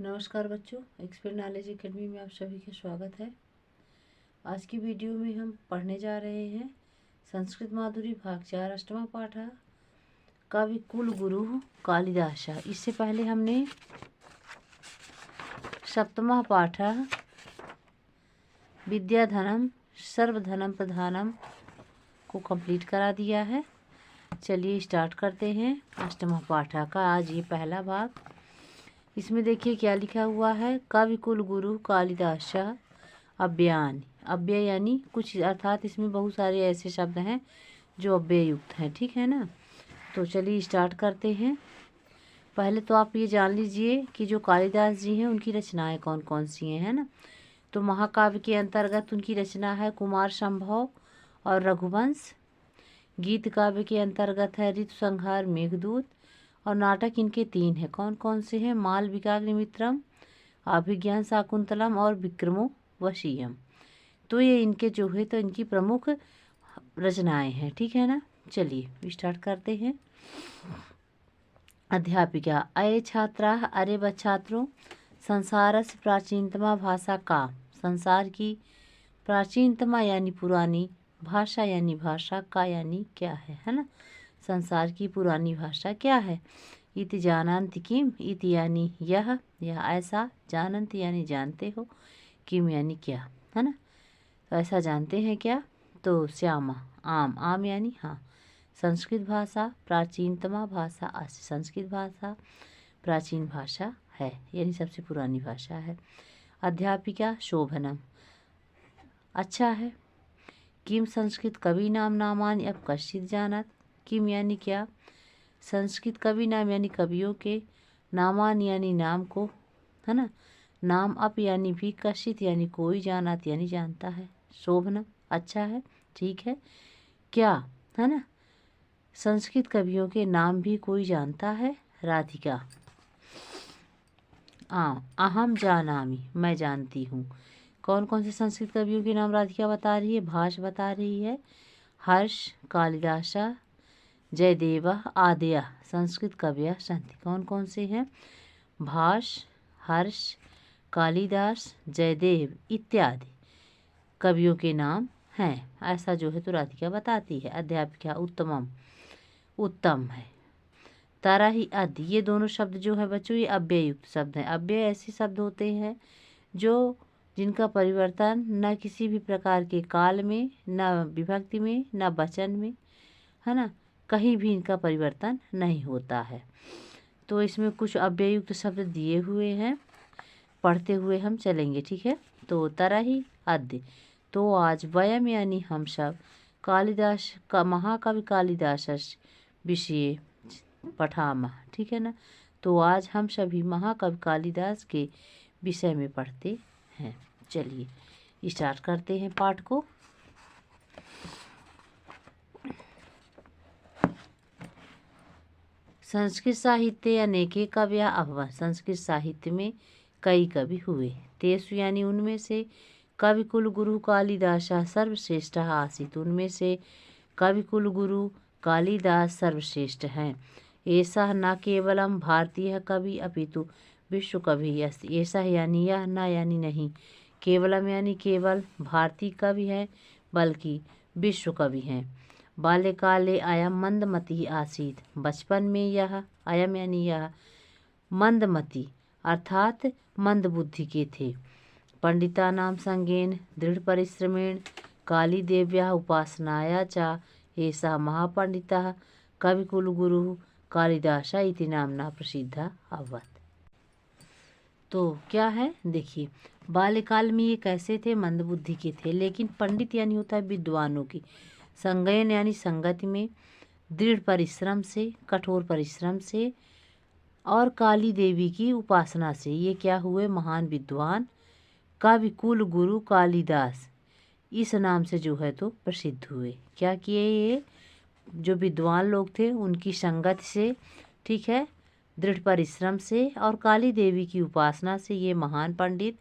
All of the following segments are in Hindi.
नमस्कार बच्चों, एक्सपर्ट नॉलेज एकेडमी में आप सभी का स्वागत है। आज की वीडियो में हम पढ़ने जा रहे हैं संस्कृत माधुरी भाग 4 अष्टमा पाठ कवि कुल गुरु कालिदास। इससे पहले हमने सप्तमा पाठ विद्याधनम सर्वधनम प्रधानम को कंप्लीट करा दिया है। चलिए स्टार्ट करते हैं अष्टमा पाठ का आज ये पहला भाग। इसमें देखिए क्या लिखा हुआ है। कवि कुल गुरु कालिदास अव्ययान। अव्यय यानी कुछ, अर्थात इसमें बहुत सारे ऐसे शब्द हैं जो अव्यय युक्त हैं, ठीक है ना। तो चलिए स्टार्ट करते हैं। पहले तो आप ये जान लीजिए कि जो कालिदास जी हैं उनकी रचनाएं कौन कौन सी हैं, है ना। तो महाकाव्य के अंतर्गत उनकी रचना है कुमार संभव और रघुवंश। गीत काव्य के अंतर्गत है ऋतु संहार मेघदूत। और नाटक इनके 3 हैं। कौन कौन से हैं? मालविकाग्निमित्रम, अभिज्ञान शाकुंतलम और विक्रमो वशीयम। तो ये इनके जो है तो इनकी प्रमुख रचनाएं हैं, ठीक है ना। चलिए स्टार्ट करते हैं। अध्यापिका। अरे छात्रा, अरे बच्छात्रों, संसार से प्राचीनतमा भाषा का। संसार की प्राचीनतमा यानी पुरानी, भाषा यानी भाषा, का यानी क्या है ना। संसार की पुरानी भाषा क्या है? इति जानन्ति किम। इति यानी यह ऐसा, जानन्ति यानी जानते हो, किम यानी क्या, है ना। तो ऐसा जानते हैं क्या? तो श्यामा, आम, आम यानी हाँ। संस्कृत भाषा प्राचीनतमा भाषा, संस्कृत भाषा प्राचीन भाषा है, यानी सबसे पुरानी भाषा है। अध्यापिका। शोभनम, अच्छा है। किम संस्कृत कवि नाम नामानि अब कश्चित जानत। किम यानी क्या? संस्कृत कवि नाम यानी कवियों के, नामान यानी नाम को, है ना। नाम अप यानी भी, कश्चित यानी कोई, जानत यानी जानता है। शोभनम अच्छा है, ठीक है। क्या, है ना। संस्कृत कवियों के नाम भी कोई जानता है। राधिका। अहम जानामि, मैं जानती हूँ। कौन कौन से संस्कृत कवियों के नाम राधिका बता रही है? भाष बता रही है। हर्ष, कालिदास, जयदेव आदय संस्कृत कवय सन्ति। कौन कौन से हैं? भाष, हर्ष, कालिदास, जयदेव इत्यादि कवियों के नाम हैं। ऐसा जो है तो राधिका बताती है। अध्यापिका। उत्तमम, उत्तम है। तारा ही अद्य, ये दोनों शब्द जो है बच्चों ये अव्यय युक्त शब्द हैं। अव्यय ऐसे शब्द होते हैं जो जिनका परिवर्तन न किसी भी प्रकार के काल में, न विभक्ति में, न वचन में, है ना, कहीं भी इनका परिवर्तन नहीं होता है। तो इसमें कुछ अव्ययुक्त शब्द दिए हुए हैं, पढ़ते हुए हम चलेंगे, ठीक है। तो तरह ही अद्य, तो आज, वयम यानी हम सब, कालिदास का महाकवि कालिदास विषय पठामः, ठीक है ना। तो आज हम सभी महाकवि कालिदास के विषय में पढ़ते हैं। चलिए स्टार्ट करते हैं पाठ को। संस्कृत साहित्य अनेके कविया अभवन्। संस्कृत साहित्य में कई कवि हुए। तेसु यानी उनमें से, कवि कुल गुरु कालिदास सर्वश्रेष्ठ आसीत्। उनमें से कवि कुल गुरु कालिदास सर्वश्रेष्ठ हैं। ऐसा न केवलम भारतीय कवि अपितु विश्व कवि अस्ति। ऐसा यानी यह, न यानी नहीं, केवलम यानी केवल, भारतीय कवि है बल्कि विश्व कवि हैं। बाल्यकाले अयम मंदमती आसीत। बचपन में यह, अयम यानी यह, मंदमती अर्थात मंद बुद्धि के थे। पंडिता नाम संगेन दृढ़ परिश्रमेण काली देव्या उपासनाया च ऐसा महापंडिता कवि कुल गुरु कालिदास इति नामना प्रसिद्ध अभवत्। तो क्या है देखिए, बाल्यकाल में ये कैसे थे? मंद बुद्धि के थे। लेकिन पंडित यानी होता है विद्वानों की, संगयन यानी संगति में, दृढ़ परिश्रम से, कठोर परिश्रम से, और काली देवी की उपासना से ये क्या हुए? महान विद्वान। कवि कुल गुरु कालिदास इस नाम से जो है तो प्रसिद्ध हुए। क्या किए? ये जो विद्वान लोग थे उनकी संगत से, ठीक है, दृढ़ परिश्रम से और काली देवी की उपासना से ये महान पंडित,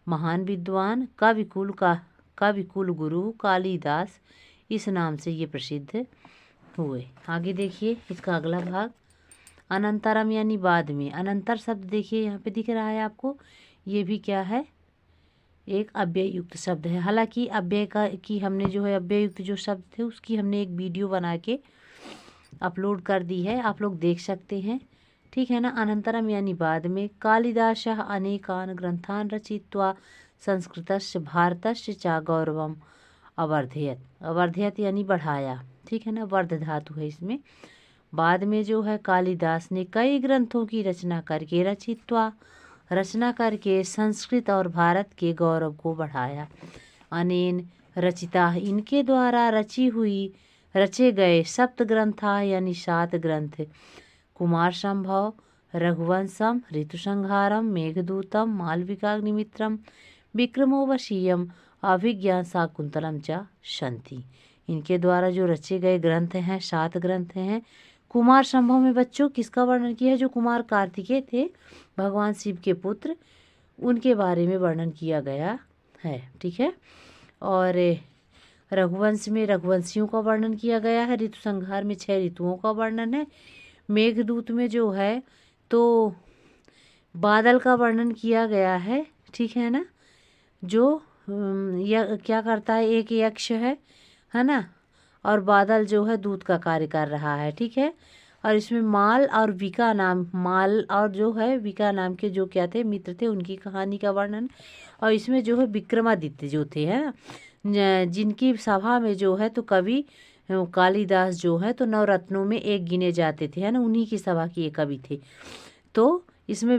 महान विद्वान, कवि कुल गुरु कालिदास इस नाम से ये प्रसिद्ध हुए। आगे देखिए इसका अगला भाग। अनंतरम यानी बाद में। अनंतर शब्द देखिए यहाँ पे दिख रहा है आपको, ये भी क्या है, एक अव्यय युक्त शब्द है। हालांकि अव्यय की हमने जो है अव्यय युक्त जो शब्द थे उसकी हमने एक वीडियो बना के अपलोड कर दी है, आप लोग देख सकते हैं, ठीक है ना। अनंतरम यानी बाद में। कालिदासः अनेकान् ग्रंथान् रचयित्वा संस्कृतस्य भारतस्य च गौरवम् अवर्धयत्। अवर्धयत् यानी बढ़ाया, ठीक है ना, वर्ध धातु है इसमें। बाद में जो है कालिदास ने कई ग्रंथों की रचना करके, रचित्वा रचना करके संस्कृत और भारत के गौरव को बढ़ाया। अनेन रचिता इनके द्वारा रचे गए सप्त ग्रंथा यानी 7 ग्रंथ, कुमार संभव, रघुवंशम, ऋतुसंहारम, मेघदूतम, मालविकाग्निमित्रम, विक्रमोर्वशीयम, अभिज्ञान शाकुंतलम च सन्ति। इनके द्वारा जो रचे गए ग्रंथ हैं 7 ग्रंथ हैं। कुमार संभव में बच्चों किसका वर्णन किया है, जो कुमार कार्तिकेय थे भगवान शिव के पुत्र, उनके बारे में वर्णन किया गया है, ठीक है। और रघुवंश में रघुवंशियों का वर्णन किया गया है। ऋतु संहार में 6 ऋतुओं का वर्णन है। मेघदूत में जो है तो बादल का वर्णन किया गया है, ठीक है ना, जो क्या करता है, एक यक्ष है ना, और बादल जो है दूत का कार्य कर रहा है, ठीक है। और इसमें माल और विका नाम के जो क्या थे, मित्र थे, उनकी कहानी का वर्णन। और इसमें जो है विक्रमादित्य जो थे है, जिनकी सभा में जो है तो कवि कालिदास जो है तो नवरत्नों में एक गिने जाते थे, है ना, उन्हीं की सभा के कवि थे। तो इसमें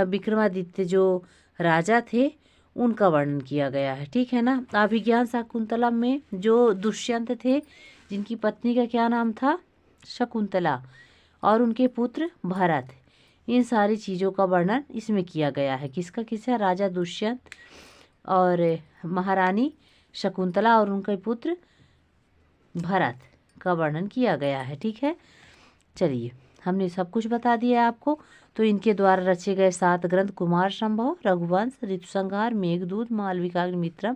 विक्रमादित्य जो राजा थे उनका वर्णन किया गया है, ठीक है ना। अभिज्ञान शाकुंतलम में जो दुष्यंत थे, जिनकी पत्नी का क्या नाम था, शकुंतला, और उनके पुत्र भरत, इन सारी चीज़ों का वर्णन इसमें किया गया है। किसका, राजा दुष्यंत और महारानी शकुंतला और उनके पुत्र भरत का वर्णन किया गया है, ठीक है। चलिए, हमने सब कुछ बता दिया आपको। तो इनके द्वारा रचे गए 7 ग्रंथ कुमार संभव, रघुवंश, ऋतुसंहार, मेघदूत, मालविकाग्निमित्रम,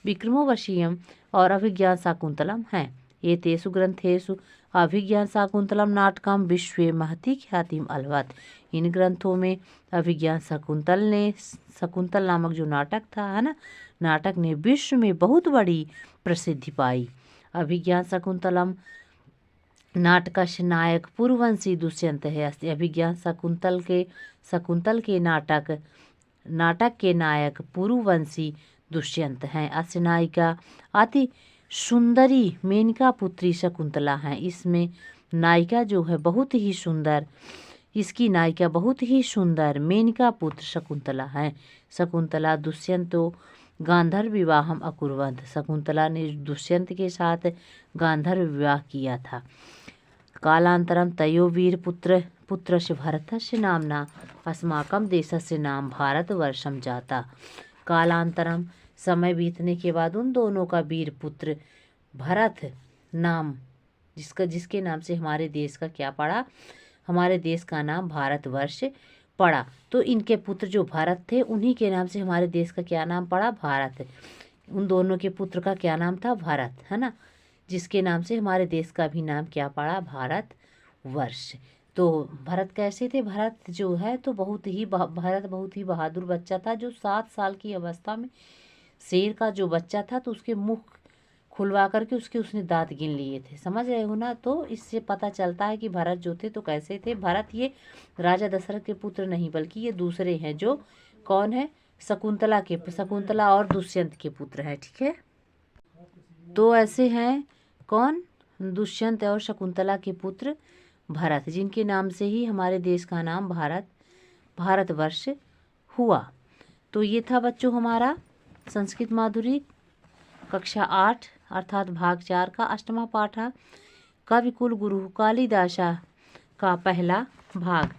विक्रमोर्वशीयम और अभिज्ञान शाकुंतलम हैं। ये तेषु ग्रंथेषु अभिज्ञान शाकुंतलम नाटकम विश्वे महति ख्यातिम अलभत। इन ग्रंथों में अभिज्ञान शकुंतल नामक जो नाटक था, है ना, नाटक ने विश्व में बहुत बड़ी प्रसिद्धि पाई। अभिज्ञान शाकुंतलम नाटकस्य नायक पुरुवंशी दुष्यंत है अस्ति। अभिज्ञान शकुंतल के नाटक के नायक पुरुवंशी दुष्यंत हैं। अस्य नायिका अति सुंदरी मेनका पुत्री शकुंतला हैं। इसमें नायिका जो है बहुत ही सुंदर, इसकी नायिका बहुत ही सुंदर मेनका पुत्र शकुंतला हैं। शकुंतला दुष्यंतो गांधर्व विवाहम अकुर्वन्त। शकुंतला ने दुष्यंत के साथ गांधर्व विवाह किया था। कालांतरम तयो वीर पुत्रस्य भरतस्य नामना अस्माकं देशस्य नाम भारतवर्षम जाता। कालांतरम समय बीतने के बाद उन दोनों का वीर पुत्र भरत नाम, जिसके नाम से हमारे देश का क्या पड़ा, हमारे देश का नाम भारतवर्ष पड़ा। तो इनके पुत्र जो भरत थे उन्हीं के नाम से हमारे देश का क्या नाम पड़ा, भारत। उन दोनों के पुत्र का क्या नाम था, भरत, है ना, जिसके नाम से हमारे देश का भी नाम क्या पड़ा, भारतवर्ष। तो भरत कैसे थे, भरत जो है तो भरत बहुत ही बहादुर बच्चा था, जो 7 साल की अवस्था में शेर का जो बच्चा था तो उसके मुख खुलवा करके उसने दांत गिन लिए थे, समझ रहे हो ना। तो इससे पता चलता है कि भरत जो थे तो कैसे थे। भरत ये राजा दशरथ के पुत्र नहीं, बल्कि ये दूसरे हैं, जो कौन है, शकुंतला और दुष्यंत के पुत्र हैं, ठीक है। तो ऐसे हैं कौन, दुष्यंत और शकुंतला के पुत्र भरत, जिनके नाम से ही हमारे देश का नाम भारतवर्ष हुआ। तो ये था बच्चों हमारा संस्कृत माधुरी कक्षा 8 अर्थात भाग 4 का 8वां पाठ है, कविकुल गुरु कालिदासा का पहला भाग।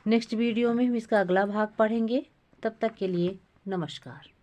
नेक्स्ट वीडियो में हम इसका अगला भाग पढ़ेंगे। तब तक के लिए नमस्कार।